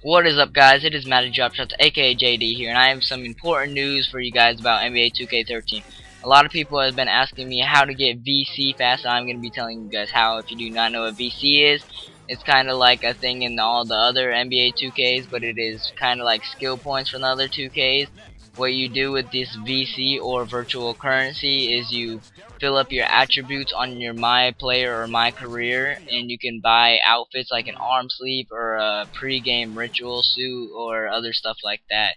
What is up, guys? It is Matty Dropshots, aka JD here, and I have some important news for you guys about NBA 2K13. A lot of people have been asking me how to get VC fast, and I'm going to be telling you guys how. If you do not know what VC is, it's kind of like a thing in all the other NBA 2Ks, but it is kind of like skill points from the other 2Ks. What you do with this VC or virtual currency is you fill up your attributes on your My Player or My Career, and you can buy outfits like an arm sleeve or a pre-game ritual suit or other stuff like that.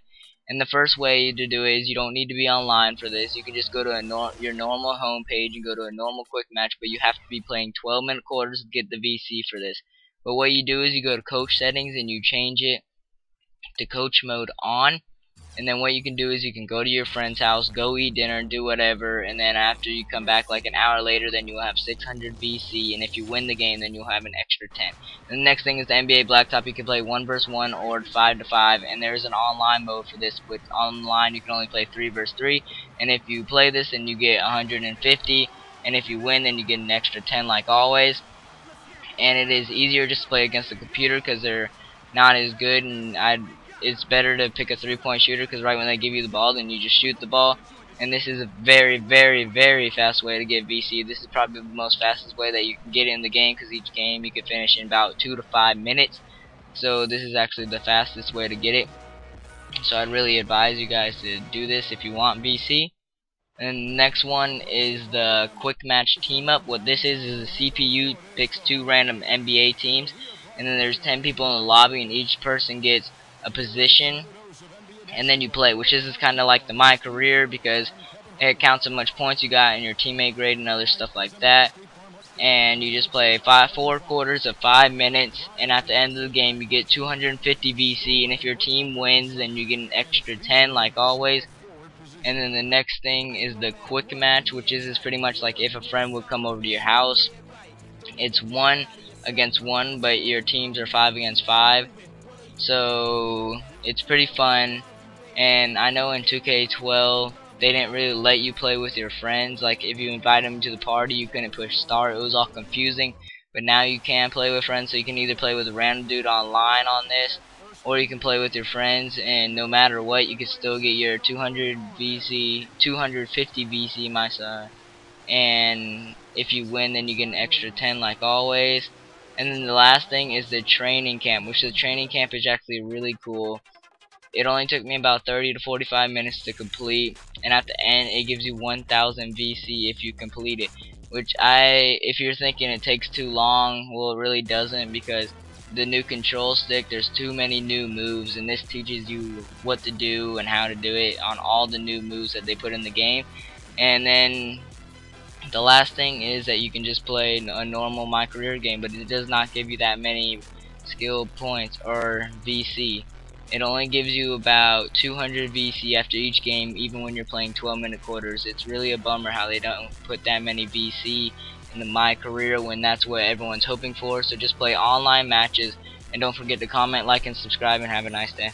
And the first way to do it is you don't need to be online for this. You can just go to your normal home page and go to a normal quick match, but you have to be playing 12-minute quarters to get the VC for this. But what you do is you go to coach settings and you change it to coach mode on. And then what you can do is you can go to your friend's house, go eat dinner, do whatever, and then after you come back like an hour later, then you'll have 600 VC, and if you win the game, then you'll have an extra 10. And the next thing is the NBA Blacktop. You can play 1 vs 1 or 5 vs 5, and there's an online mode for this. With online, you can only play 3 vs 3, and if you play this, then you get 150, and if you win, then you get an extra 10 like always. And it is easier just to play against the computer because they're not as good, and it's better to pick a 3-point shooter because right when they give you the ball, then you just shoot the ball. And this is a very, very, very fast way to get VC. This is probably the most fastest way that you can get in the game because each game you can finish in about 2 to 5 minutes. So this is actually the fastest way to get it. So I'd really advise you guys to do this if you want VC. And the next one is the quick match team up. What this is the CPU picks 2 random NBA teams, and then there's 10 people in the lobby, and each person gets a position, and then you play, which is kind of like the My Career because it counts how much points you got in your teammate grade and other stuff like that. And you just play 4 quarters of 5 minutes, and at the end of the game you get 250 VC, and if your team wins, then you get an extra 10 like always. And then the next thing is the quick match, which is pretty much like if a friend would come over to your house. It's 1 against 1, but your teams are 5 against 5. So it's pretty fun. And I know in 2K12 they didn't really let you play with your friends. Like if you invite them to the party, you couldn't push start. It was all confusing. But now you can play with friends, so you can either play with a random dude online on this, or you can play with your friends, and no matter what, you can still get your 200 VC, 250 VC, my son. And if you win, then you get an extra 10 like always. And then the last thing is the training camp, which the training camp is actually really cool. It only took me about 30 to 45 minutes to complete, and at the end it gives you 1000 VC if you complete it. Which if you're thinking it takes too long, well, it really doesn't, because the new control stick, there's too many new moves, and this teaches you what to do and how to do it on all the new moves that they put in the game. And then the last thing is that you can just play a normal My Career game, but it does not give you that many skill points or VC. It only gives you about 200 VC after each game, even when you're playing 12-minute quarters. It's really a bummer how they don't put that many VC in the My Career when that's what everyone's hoping for. So just play online matches, and don't forget to comment, like, and subscribe, and have a nice day.